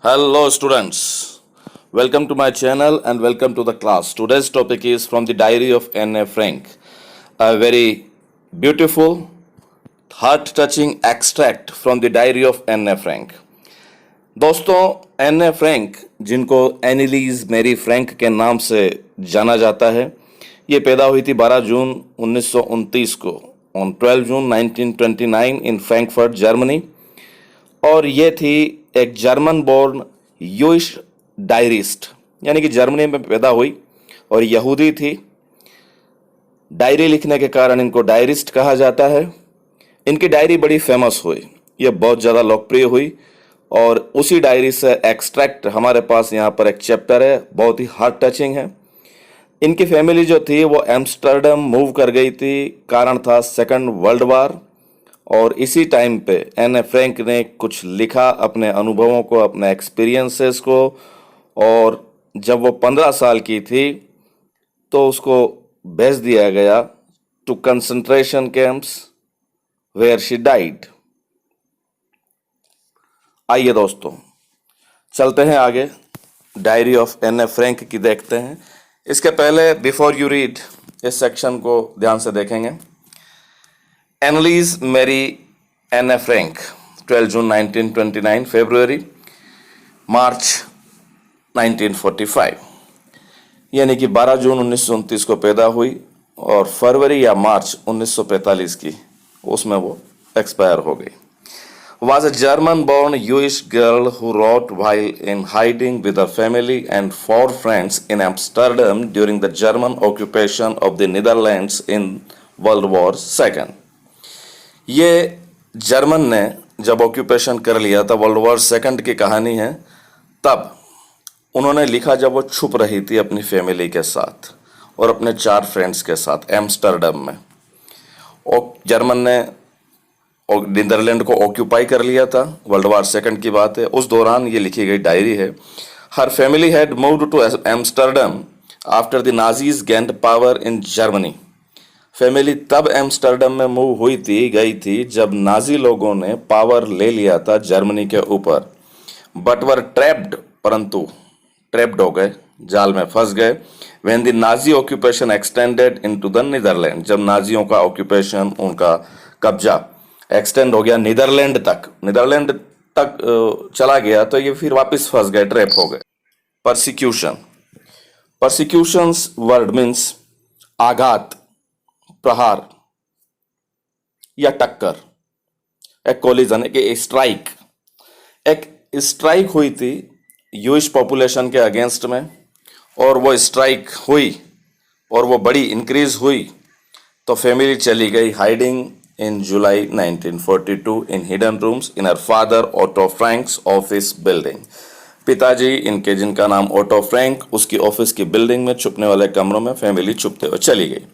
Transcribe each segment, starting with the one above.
Hello, students. Welcome to my channel and welcome to the class. Today's topic is from the diary of Anne Frank, a very beautiful, heart touching extract from the diary of Anne Frank. दोस्तों, Anne Frank, जिनको एनिलीज Mary Frank के नाम से जाना जाता है, ये पैदा हुई थी 12 जून 1929 को on 12 June 1929 in Frankfurt, Germany. और ये थी एक जर्मन बोर्न यूइश डायरिस्ट, यानी कि जर्मनी में पैदा हुई और यहूदी थी। डायरी लिखने के कारण इनको डायरिस्ट कहा जाता है। इनकी डायरी बड़ी फेमस हुई, ये बहुत ज़्यादा लोकप्रिय हुई और उसी डायरी से एक्सट्रैक्ट हमारे पास यहाँ पर एक चैप्टर है, बहुत ही हार्ट टचिंग है। इनकी फैमिली जो थी वो एम्स्टर्डम मूव कर गई थी, कारण था सेकंड वर्ल्ड वार। और इसी टाइम पे एन फ्रैंक ने कुछ लिखा अपने अनुभवों को, अपने एक्सपीरियंसेस को। और जब वो 15 साल की थी तो उसको भेज दिया गया to concentration camps where she died. आइए दोस्तों, चलते हैं आगे, डायरी ऑफ एन फ्रैंक की देखते हैं। इसके पहले बिफोर यू रीड, इस सेक्शन को ध्यान से देखेंगे। एनलीज मैरी एन फ्रैंक, 12 जून 1929, फेब्रुअरी मार्च 1945, यानी कि 12 जून 1929 को पैदा हुई और फरवरी या मार्च 1945 की उसमें वो एक्सपायर हो गई। Was a German-born Jewish girl who wrote while in hiding with her family and 4 friends in Amsterdam during the German occupation of the Netherlands in World War II. ये जर्मन ने जब ऑक्यूपेशन कर लिया था, world war second की कहानी है। तब उन्होंने लिखा जब वो छुप रही थी अपनी फैमिली के साथ और अपने 4 फ्रेंड्स के साथ एम्स्टर्डम में। और जर्मन ने नीदरलैंड को ऑक्यूपाई कर लिया था, वर्ल्ड वार सेकंड की बात है। उस दौरान ये लिखी गई डायरी है। Her family had moved to Amsterdam after the Nazis gained power in Germany. Family तब एम्स्टर्डम में मूव गई थी जब नाजी लोगों ने पावर ले लिया था जर्मनी के ऊपर। बट वर ट्रैप्ड, परंतु ट्रैप्ड हो गए, जाल में फंस गए। When the Nazi occupation extended into the Netherland, जब नाजियों का ऑक्यूपेशन, उनका कब्जा एक्सटेंड हो गया नीदरलैंड तक चला गया, तो ये फिर वापस फंस गए, ट्रैप हो गए। परसिक्यूशन, परसिक्यूशंस वर्ड मीन्स आघात, प्रहार या टक्कर। एक कोलिजन, एक स्ट्राइक, एक स्ट्राइक हुई थी यूइश पॉपुलेशन के अगेंस्ट में, और वो स्ट्राइक हुई और वो बड़ी इंक्रीज हुई, तो फैमिली चली गई hiding in July 1942 in hidden rooms in her father Otto Frank's office building. पिताजी इनके, जिनका नाम ओटो फ्रैंक, उसकी ऑफिस की बिल्डिंग में छुपने वाले कमरों में फैमिली छुपते हुए चली गई।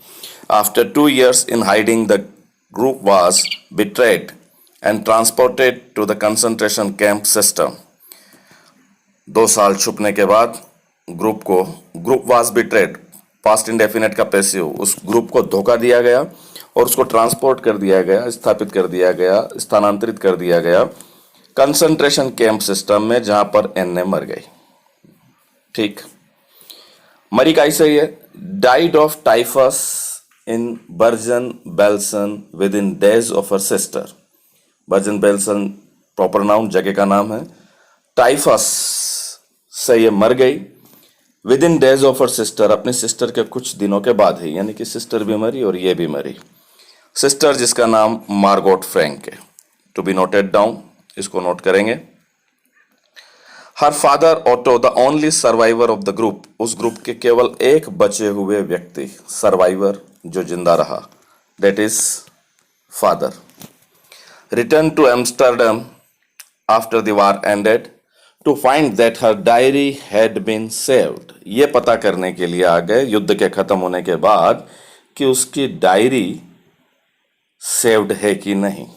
After 2 years in hiding, the group was betrayed and transported to the concentration camp system. 2 साल छुपने के बाद group was betrayed, past indefinite का पैसिव, उस ग्रुप को धोखा दिया गया और उसको ट्रांसपोर्ट कर दिया गया, स्थापित कर दिया गया, स्थानांतरित कर दिया गया कंसंट्रेशन कैंप सिस्टम में, जहां पर एन मर गई। ठीक, मरी कैसे ही है? Died of typhus in version Belsen with in days of her sister. Version Belsen proper noun, जगह का नाम है। टाइफस से ये मर गई with in days of her sister, अपनी सिस्टर के कुछ दिनों के बाद ही, यानी कि सिस्टर भी मरी और ये भी मरी। सिस्टर जिसका नाम मार्गोट फ्रैंक है। टू बी नोटेड डाउन, इसको नोट करेंगे। Her father auto, the only survivor of the group, उस ग्रुप के केवल एक बचे हुए व्यक्ति, सर्वाइवर जो जिंदा रहा, that is father, return to Amsterdam after the war ended to find that her diary had been saved. ये पता करने के लिए आ गए युद्ध के खत्म होने के बाद कि उसकी डायरी सेव्ड है कि नहीं,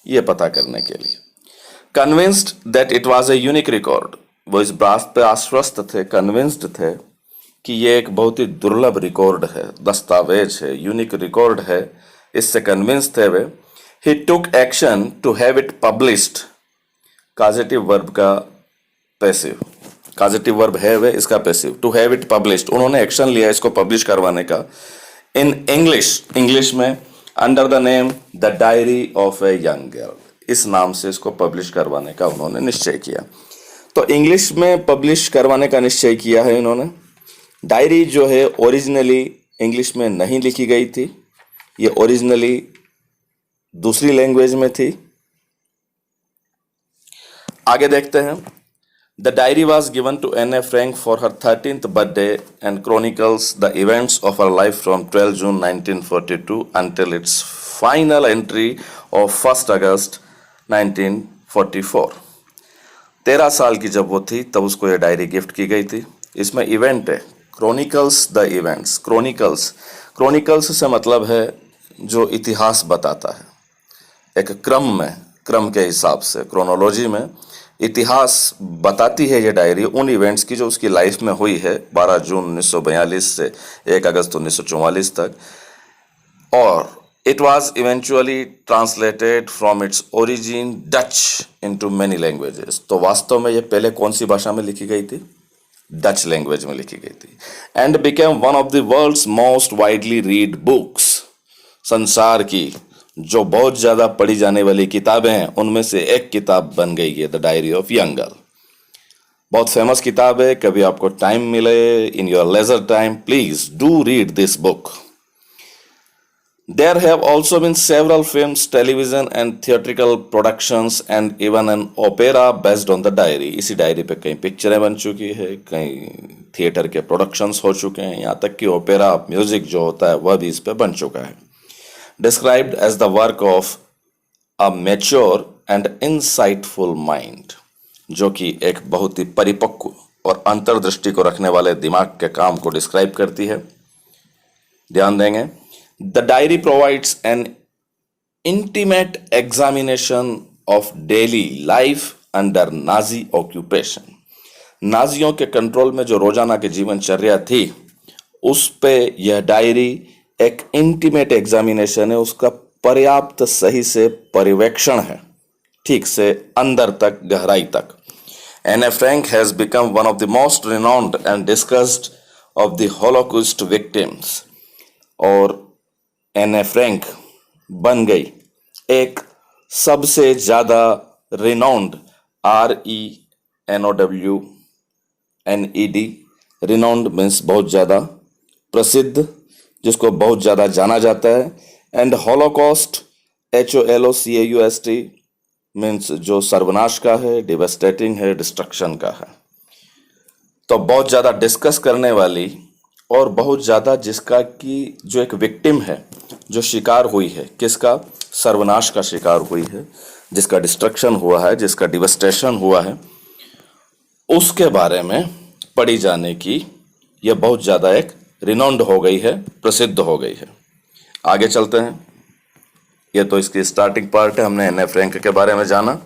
ये पता करने के लिए। Convinced that it was a unique record, वो इस बात पे आश्वस्त थे, कन्विंस्ड थे कि ये एक बहुत ही दुर्लभ रिकॉर्ड है, दस्तावेज है, यूनिक रिकॉर्ड है, इससे कन्विंस थे वे। He took action to have it published, causative verb का पैसिव, कॉजेटिव वर्ब हैव है, इसका passive. To have it published, उन्होंने एक्शन लिया इसको पब्लिश करवाने का। इन इंग्लिश में under the name the diary of a young girl, इस नाम से इसको पब्लिश करवाने का उन्होंने निश्चय किया। तो इंग्लिश में पब्लिश करवाने का निश्चय किया है इन्होंने। डायरी जो है ओरिजिनली इंग्लिश में नहीं लिखी गई थी, ये ओरिजिनली दूसरी लैंग्वेज में थी। आगे देखते हैं। The diary was given to Anne Frank for her 13th birthday and chronicles the events of her life from 12 June 1942 until its final entry of 1 August 1944। 13 साल की जब वो थी तब उसको ये डायरी गिफ्ट की गई थी। इसमें इवेंट है क्रॉनिकल्स द इवेंट्स। क्रॉनिकल्स से मतलब है जो इतिहास बताता है, एक क्रम के हिसाब से, क्रोनोलॉजी में इतिहास बताती है ये डायरी उन इवेंट्स की जो उसकी लाइफ में हुई है 12 जून 1942 से 1 अगस्त 1944 तक। और it was eventually translated from its origin Dutch into many languages. तो वास्तव में ये पहले कौन सी भाषा में लिखी गई थी? डच लैंग्वेज में लिखी गई थी। And became one of the world's most widely read books. संसार की जो बहुत ज्यादा पढ़ी जाने वाली किताबें हैं उनमें से एक किताब बन गई है the diary of young girl. बहुत फेमस किताब है, कभी आपको टाइम मिले in your leisure time please do read this book. There have also been several films, television and theatrical productions and even an opera based on the diary। इसी diary पे कई पिक्चरें बन चुकी है, कई थिएटर के प्रोडक्शंस हो चुके हैं, यहाँ तक कि ओपेरा म्यूजिक जो होता है वह भी इस पे बन चुका है। Described as the work of a mature and insightful mind, जो कि एक बहुत ही परिपक्व और अंतर्दृष्टि को रखने वाले दिमाग के काम को डिस्क्राइब करती है। ध्यान देंगे। The diary provides an intimate examination of daily life under Nazi occupation। नाजियों के कंट्रोल में जो रोजाना के जीवनचर्या थी उस पे यह डायरी एक इंटीमेट एग्जामिनेशन है, उसका पर्याप्त सही से पर्यवेक्षण है, ठीक से अंदर तक, गहराई तक। Anne Frank has become one of the most renowned and discussed of the Holocaust victims. और एन ए फ्रैंक बन गई एक सबसे ज्यादा रिनाउंड, RENOWNED, रिनाउंड मीन्स बहुत ज्यादा, प्रसिद्ध, जिसको बहुत ज्यादा जाना जाता है। एंड हॉलोकॉस्ट HOLOCAUST मीन्स जो सर्वनाश का है, डिवेस्टेटिंग है, डिस्ट्रक्शन का है। तो बहुत ज्यादा डिस्कस करने वाली और बहुत ज्यादा जिसका कि जो एक विक्टिम है, जो शिकार हुई है, किसका? सर्वनाश का शिकार हुई है, जिसका डिस्ट्रक्शन हुआ है, जिसका डिवेस्टेशन हुआ है, उसके बारे में पढ़ी जाने की यह बहुत ज्यादा एक रिनाउंड हो गई है, प्रसिद्ध हो गई है। आगे चलते हैं। यह तो इसकी स्टार्टिंग पार्ट है, हमने एन ए फ्रैंक के बारे में जाना।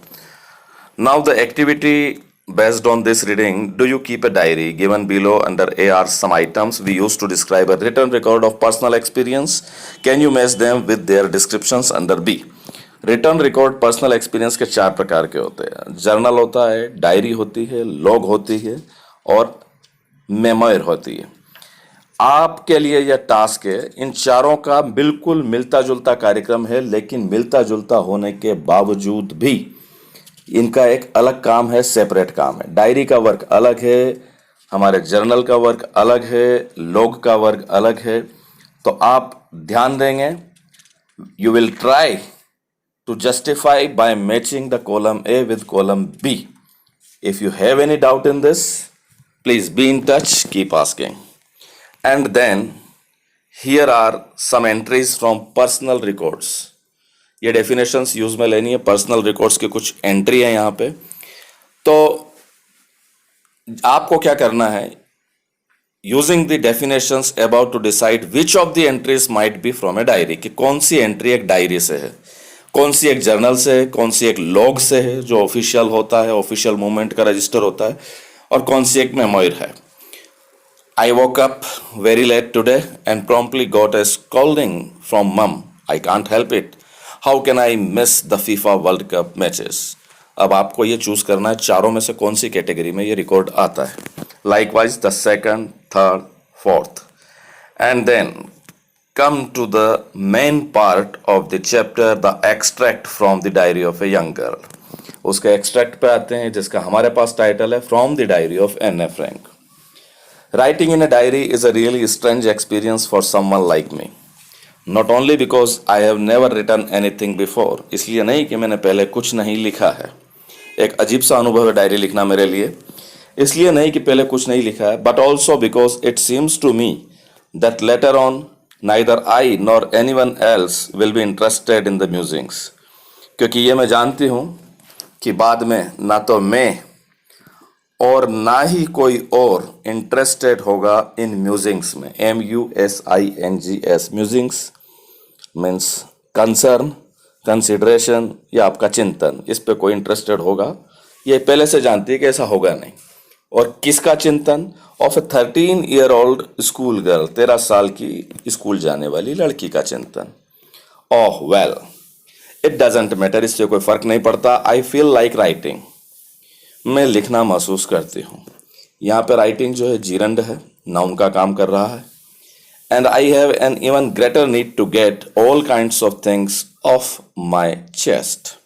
Now the activity based on this reading, do you keep a diary? Given below under A are some items we use to describe a written record of personal experience. Can you match them with their descriptions under B? Return record personal experience के 4 प्रकार के होते हैं। Journal होता है, diary होती है, log होती है और मेमोयर होती है। आपके लिए यह टास्क है, इन चारों का बिल्कुल मिलता जुलता कार्यक्रम है, लेकिन मिलता जुलता होने के बावजूद भी इनका एक अलग काम है, सेपरेट काम है। डायरी का वर्क अलग है, हमारे जर्नल का वर्क अलग है, लॉग का वर्क अलग है। तो आप ध्यान देंगे, you will try to justify by matching the column A with column B. If you have any doubt in this, please be in touch, keep asking. And then here are some entries from personal records. ये definitions use में लेनी है, personal records की कुछ entry है यहाँ पे। तो आपको क्या करना है, using the definitions about to decide which of the entries might be from a diary, कि कौन सी एंट्री एक डायरी से है, कौन सी एक जर्नल से है, कौन सी एक लॉग से है जो ऑफिशियल होता है, ऑफिशियल मूवमेंट का रजिस्टर होता है, और कौन सी एक मेमोयर है। I woke up very late today and promptly got a scolding from mum. I can't help it. How can I miss the FIFA World Cup matches? अब आपको ये चूज करना है चारों में से कौन सी कैटेगरी में ये रिकॉर्ड आता है. Likewise the second, third, fourth, and then come to the main part of the chapter, the extract from the diary of a young girl. उसके एक्सट्रैक्ट पे आते हैं जिसका हमारे पास टाइटल है from the diary of Anne Frank. Writing in a diary is a really strange experience for someone like me. Not only because I have never written anything before, इसलिए नहीं कि मैंने पहले कुछ नहीं लिखा है. एक अजीब सा अनुभव है डायरी लिखना मेरे लिए. इसलिए नहीं कि पहले कुछ नहीं लिखा है, but also because it seems to me that later on neither I nor anyone else will be interested in the musings. क्योंकि ये मैं जानती हूँ कि बाद में ना तो मैं और ना ही कोई और इंटरेस्टेड होगा इन म्यूजिंग्स में. MUSINGS, musings means concern, consideration या आपका चिंतन. इस पे कोई इंटरेस्टेड होगा ये पहले से जानती है कि ऐसा होगा नहीं. और किसका चिंतन? Of A 13-year-old school girl, 13 साल की स्कूल जाने वाली लड़की का चिंतन. ओह वेल, इट डजेंट मैटर, इससे कोई फर्क नहीं पड़ता. आई फील लाइक राइटिंग, मैं लिखना महसूस करती हूँ. यहाँ पे राइटिंग जो है जीरंड है, नाउन का काम कर रहा है. And I have an even greater need to get all kinds of things off my chest.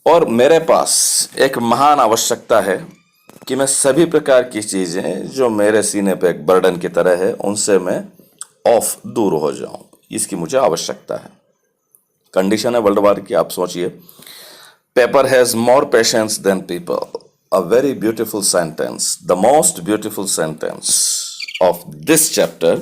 और मेरे पास एक महान आवश्यकता है कि मैं सभी प्रकार की चीजें जो मेरे सीने पे एक बर्डन की तरह है उनसे मैं ऑफ, दूर हो जाऊं. इसकी मुझे आवश्यकता है. कंडीशन है वर्ल्ड वार की. आप सोचिए, paper has more patience than people. A very beautiful sentence, the most beautiful sentence of this chapter.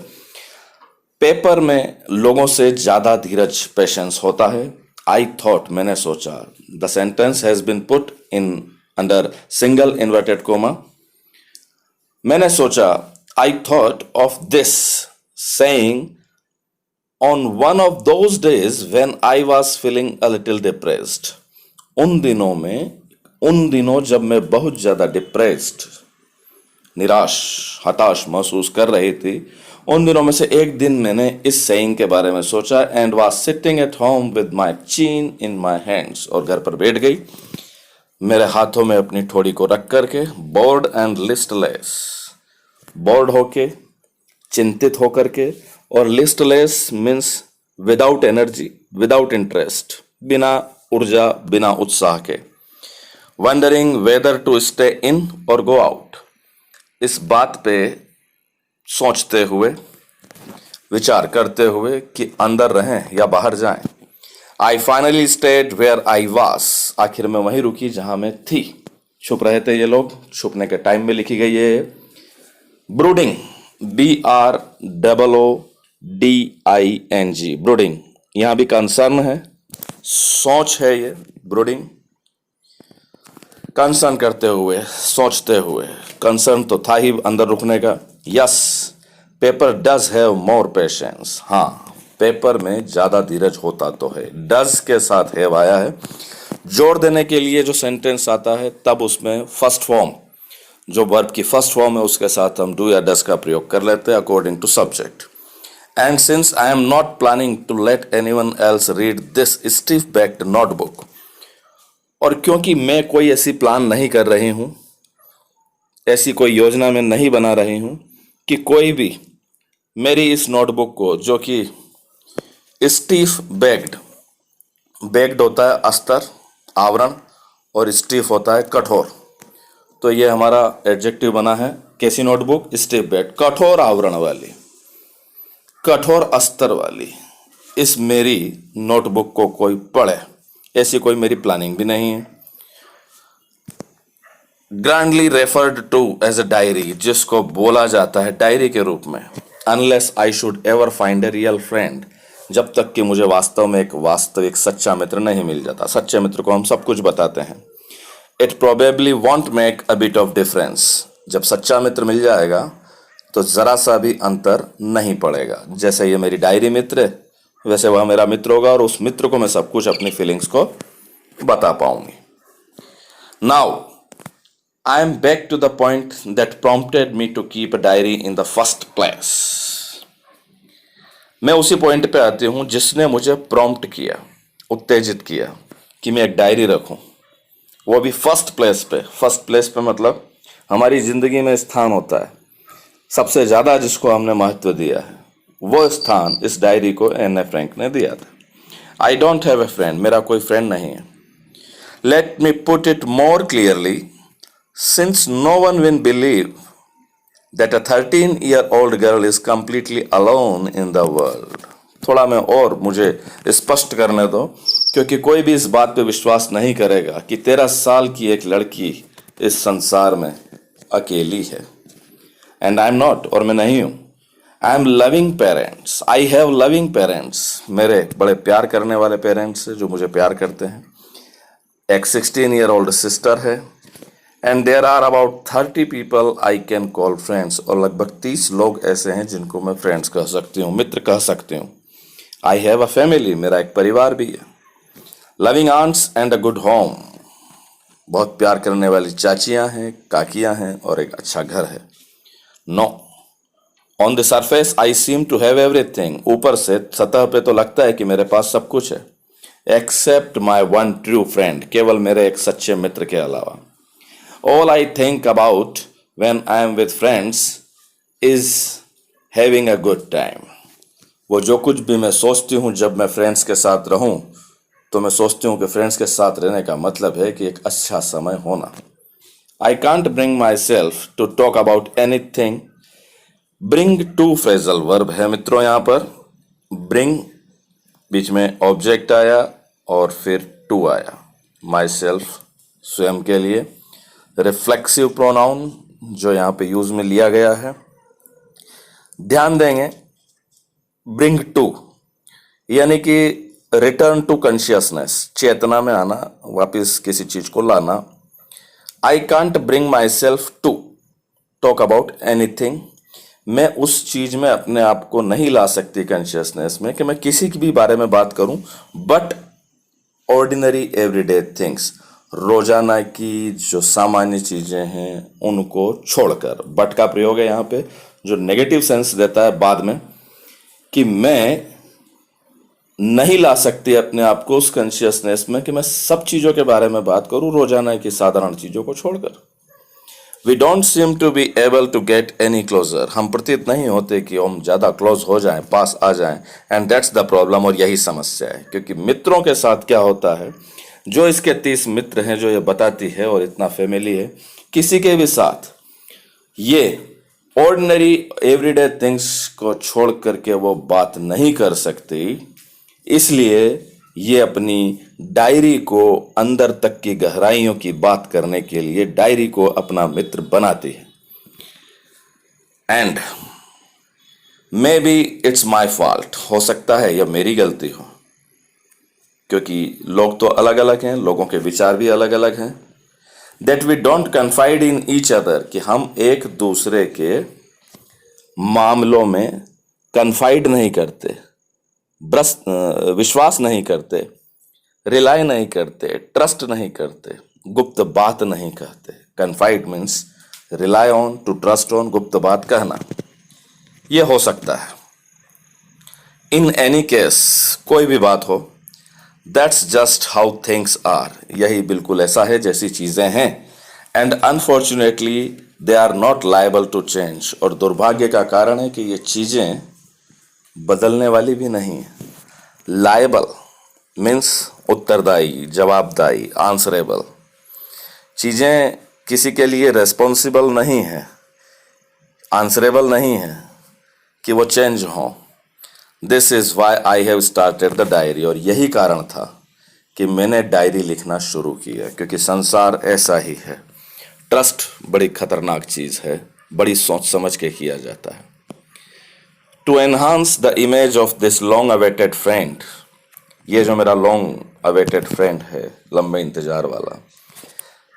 Paper में लोगों से ज्यादा धीरज, पेशेंस होता है. आई थॉट, मैंने सोचा. The sentence has been put in under single inverted comma. मैंने सोचा, I thought of this saying on one of those days when I was feeling a little depressed. उन दिनों जब मैं बहुत ज्यादा डिप्रेस्ड, निराश, हताश महसूस कर रही थी, उन दिनों में से एक दिन मैंने इस सेइंग के बारे में सोचा. And was sitting at home with my चीन इन माय हैंड्स, और घर पर बैठ गई मेरे हाथों में अपनी ठोड़ी को रख करके. बोर्ड एंड लिस्टलेस, बोर्ड होके, चिंतित होकर के, और listless means without energy, without interest, बिना ऊर्जा, बिना उत्साह के. Wondering whether to stay in or go out, इस बात पे सोचते हुए, विचार करते हुए कि अंदर रहें या बाहर जाएं. I finally stayed where I was, आखिर में वहीं रुकी जहां मैं थी. छुप रहे थे ये लोग, छुपने के टाइम में लिखी गई है. Brooding, BROODING, brooding. यहां भी कंसर्न है, सोच है ये. ब्रूडिंग, कंसर्न करते हुए, सोचते हुए. कंसर्न तो था ही अंदर रुकने का. Yes, paper does have more patience. हाँ, पेपर में ज्यादा धीरज होता तो है. डज के साथ हैव आया है. जोड़ देने के लिए जो सेंटेंस आता है तब उसमें फर्स्ट फॉर्म, जो वर्ब की फर्स्ट फॉर्म है, उसके साथ हम डू या डज का प्रयोग कर लेते हैं according to subject. And since I am not planning to let anyone else read this stiff backed notebook, और क्योंकि मैं कोई ऐसी प्लान नहीं कर रही हूं, ऐसी कोई योजना में नहीं बना रही हूं कि कोई भी मेरी इस नोटबुक को, जो कि स्टीफ बैग्ड, बैग्ड होता है अस्तर, आवरण, और स्टीफ होता है कठोर, तो ये हमारा एडजेक्टिव बना है. कैसी नोटबुक? स्टीफ बैग्ड, कठोर आवरण वाली, कठोर अस्तर वाली. इस मेरी नोटबुक को कोई पढ़े, ऐसी कोई मेरी प्लानिंग भी नहीं है. Grandly referred to as a diary, जिसको बोला जाता है डायरी के रूप में. Unless I should ever find a real friend, जब तक कि मुझे वास्तव में एक वास्तविक सच्चा मित्र नहीं मिल जाता. सच्चे मित्र को हम सब कुछ बताते हैं. It probably want make a bit of difference, जब सच्चा मित्र मिल जाएगा तो जरा सा भी अंतर नहीं पड़ेगा. जैसे ये मेरी डायरी मित्र है, वैसे वह मेरा मित्र होगा, और उस मित्र को मैं सब कुछ, अपनी फीलिंग्स को बता पाऊंगी. Now I am back to the point that prompted me to keep a diary in the first place. मैं उसी पॉइंट पे आती हूं जिसने मुझे प्रॉम्प्ट किया, उत्तेजित किया कि मैं एक डायरी रखूं. वो भी फर्स्ट प्लेस पे। फर्स्ट प्लेस पे मतलब हमारी ज़िंदगी में स्थान होता है, सबसे ज़्यादा जिसको हमने महत्व दिया है, वो स्थान इस डायरी को एन ए फ्रैंक ने दिया था। I don't have a friend, मेरा कोई फ्रेंड नहीं है। Let me put it more clearly, since no one will believe that a 13-year-old girl is completely alone in the world। थोड़ा मैं और मुझे स्पष्ट करने दो, क्योंकि कोई भी इस बात पे विश्वास नहीं करेगा कि 13 साल की एक लड़की इस संसार में अकेली है। एंड आई एम नॉट, और मैं नहीं हूं। I am loving parents, I have loving parents, मेरे बड़े प्यार करने वाले पेरेंट्स हैं जो मुझे प्यार करते हैं। एक 16-year-old सिस्टर है। And there are about 30 people I can call friends, और लगभग 30 लोग ऐसे हैं जिनको मैं फ्रेंड्स कह सकती हूँ, मित्र कह सकती हूँ। आई हैव अ फैमिली, मेरा एक परिवार भी है। Loving aunts and a good home, बहुत प्यार करने वाली चाचियाँ हैं, काकियाँ हैं, और एक अच्छा घर है। No, on the surface I seem to have everything, ऊपर से सतह पे तो लगता है कि मेरे पास सब कुछ है, except my one true friend, केवल मेरे एक सच्चे मित्र के अलावा। All I think about when I am with friends is having a good time। वो जो कुछ भी मैं सोचती हूँ जब मैं फ्रेंड्स के साथ रहूँ, तो मैं सोचती हूँ कि फ्रेंड्स के साथ रहने का मतलब है कि एक अच्छा समय होना। I can't bring myself to talk about anything। Bring to phrasal verb है मित्रों यहाँ पर। Bring बीच में ऑब्जेक्ट आया और फिर टू आया, माई सेल्फ स्वयं के लिए। रिफ्लेक्सिव प्रोनाउन जो यहाँ पे यूज में लिया गया है। ध्यान देंगे, ब्रिंग टू यानी कि रिटर्न टू कॉन्शियसनेस, चेतना में आना, वापस किसी चीज को लाना। I can't bring myself to talk about anything, मैं उस चीज में अपने आप को नहीं ला सकती कॉन्शियसनेस में कि मैं किसी की भी बारे में बात करूं, बट ऑर्डिनरी एवरीडे थिंग्स, रोजाना की जो सामान्य चीजें हैं उनको छोड़कर। बट का प्रयोग है यहाँ पे जो नेगेटिव सेंस देता है बाद में, कि मैं नहीं ला सकती अपने आप को उस कॉन्शियसनेस में कि मैं सब चीजों के बारे में बात करूं, रोजाना की साधारण चीजों को छोड़कर। We don't seem to be able to get any closer, हम प्रतीत नहीं होते कि हम ज्यादा क्लोज हो जाएं, पास आ जाएं। एंड दैट्स द प्रॉब्लम, और यही समस्या है। क्योंकि मित्रों के साथ क्या होता है, जो इसके 30 मित्र हैं जो ये बताती है, और इतना फैमिली है, किसी के भी साथ ये ऑर्डिनरी एवरीडे थिंग्स को छोड़ करके वो बात नहीं कर सकती। इसलिए ये अपनी डायरी को अंदर तक की गहराइयों की बात करने के लिए डायरी को अपना मित्र बनाती है। And may be it's my fault, हो सकता है यह मेरी गलती हो, क्योंकि लोग तो अलग अलग हैं, लोगों के विचार भी अलग अलग हैं। That we don't confide in each other, कि हम एक दूसरे के मामलों में कन्फाइड नहीं करते, विश्वास नहीं करते, रिलाई नहीं करते, ट्रस्ट नहीं करते, गुप्त बात नहीं कहते। Confide means rely on, to trust on, गुप्त बात कहना। यह हो सकता है। इन एनी केस, कोई भी बात हो, that's just how things are, यही बिल्कुल ऐसा है जैसी चीजें हैं। And unfortunately they are not liable to change, और दुर्भाग्य का कारण है कि ये चीजें बदलने वाली भी नहीं है। लायबल मीन्स उत्तरदायी, जवाबदायी, आंसरेबल। चीजें किसी के लिए रेस्पॉन्सिबल नहीं है, आंसरेबल नहीं है कि वो चेंज हो। This is why I have started the diary, और यही कारण था कि मैंने डायरी लिखना शुरू किया, क्योंकि संसार ऐसा ही है। ट्रस्ट बड़ी खतरनाक चीज है, बड़ी सोच समझ के किया जाता है। To enhance the image of this long awaited friend, ये जो मेरा लॉन्ग अवेटेड फ्रेंड है, लंबे इंतजार वाला,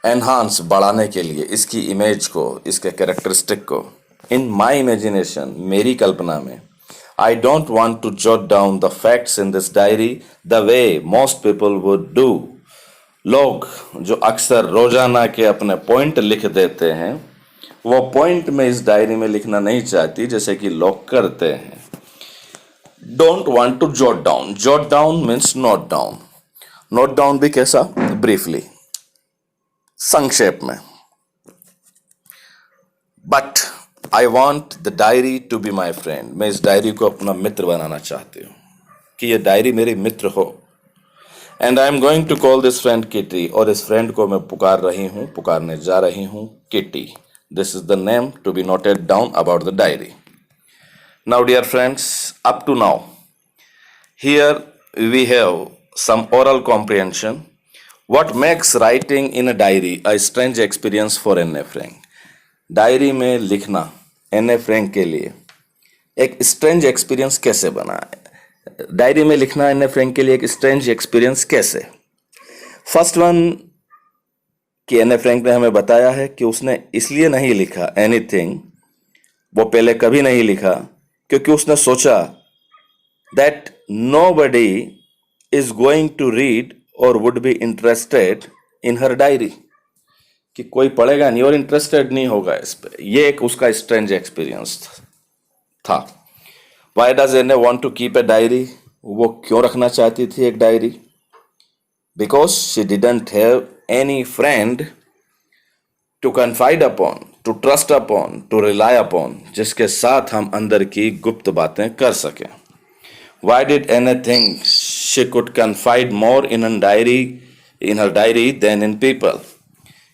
एनहांस बढ़ाने के लिए इसकी इमेज को, इसके कैरेक्टरिस्टिक को, इन माई इमेजिनेशन, मेरी कल्पना में, I don't want to jot down the facts in this diary the way most people would do। लोग जो अक्सर रोजाना के अपने पॉइंट लिख देते हैं, वो पॉइंट में इस डायरी में लिखना नहीं चाहती जैसे कि लोग करते हैं। Don't want to jot down, jot down means note down। Note down भी कैसा, ब्रीफली। संक्षेप में, but I want the diary to be my friend, मैं इस डायरी को अपना मित्र बनाना चाहती हूँ, कि ये डायरी मेरी मित्र हो। And I am going to call this friend Kitty, और इस फ्रेंड को मैं पुकारने जा रही हूँ Kitty. This is the name to be noted down about the diary. Now dear friends, up to now here we have some oral comprehension. What makes writing in a diary a strange experience for Anne Frank? Diary में लिखना एने Frank के लिए एक strange experience कैसे बना है? Diary में लिखना एने फ्रैंक के लिए एक स्ट्रेंज एक्सपीरियंस कैसे? फर्स्ट वन कि एने फ्रैंक ने हमें बताया है कि उसने इसलिए नहीं लिखा एनीथिंग, वो पहले कभी नहीं लिखा, क्योंकि उसने सोचा that nobody is going to read or would be interested in her diary, कि कोई पढ़ेगा नहीं और इंटरेस्टेड नहीं होगा इस पे। ये एक उसका स्ट्रेंज एक्सपीरियंस था। Why does Anne want to keep a diary? वो क्यों रखना चाहती थी एक diary? Because she didn't have any friend to confide upon, to trust upon, to rely upon, जिसके साथ हम अंदर की गुप्त बातें कर सकें। Why did Anne think she could confide more in her diary than in people?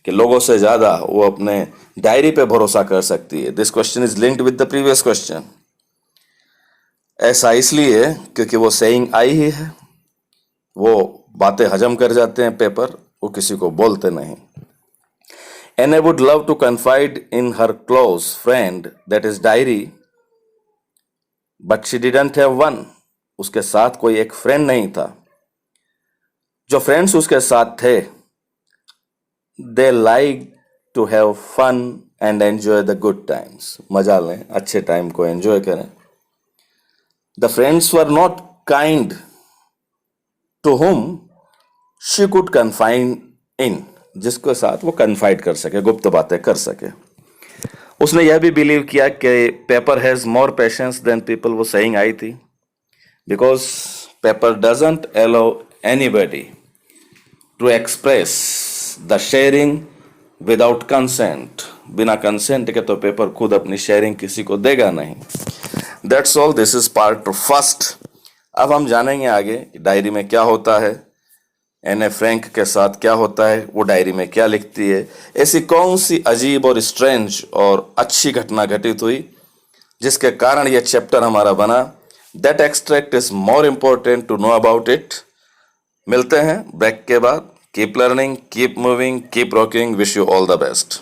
कि लोगों से ज्यादा वो अपने डायरी पे भरोसा कर सकती है। This question is linked with the previous question. ऐसा इसलिए क्योंकि वो saying आई ही है, वो बातें हजम कर जाते हैं पेपर, वो किसी को बोलते नहीं। Anne would love to confide in her close friend, that is diary, but she didn't have one. उसके साथ कोई एक फ्रेंड नहीं था। जो फ्रेंड्स उसके साथ थे, they like to have fun and enjoy the good times, मजा लें, अच्छे टाइम को एंजॉय करें। The friends were not kind to whom she could confide in, जिसके साथ वो कन्फाइड कर सके, गुप्त बातें कर सके। उसने यह भी बिलीव किया कि paper has more patience than people, वो सेइंग आई थी। Because paper doesn't allow anybody to express the sharing without consent. बिना कंसेंट के तो पेपर खुद अपनी शेयरिंग किसी को देगा नहीं। That's all. This is part first. अब हम जानेंगे आगे कि डायरी में क्या होता है, एने फ्रैंक के साथ क्या होता है, वो डायरी में क्या लिखती है, ऐसी कौन सी अजीब और स्ट्रेंज और अच्छी घटना घटित हुई जिसके कारण ये चैप्टर हमारा बना। That extract is more important to know about it. मिलते हैं ब्रेक के बाद। Keep learning, keep moving, keep rocking. Wish you all the best.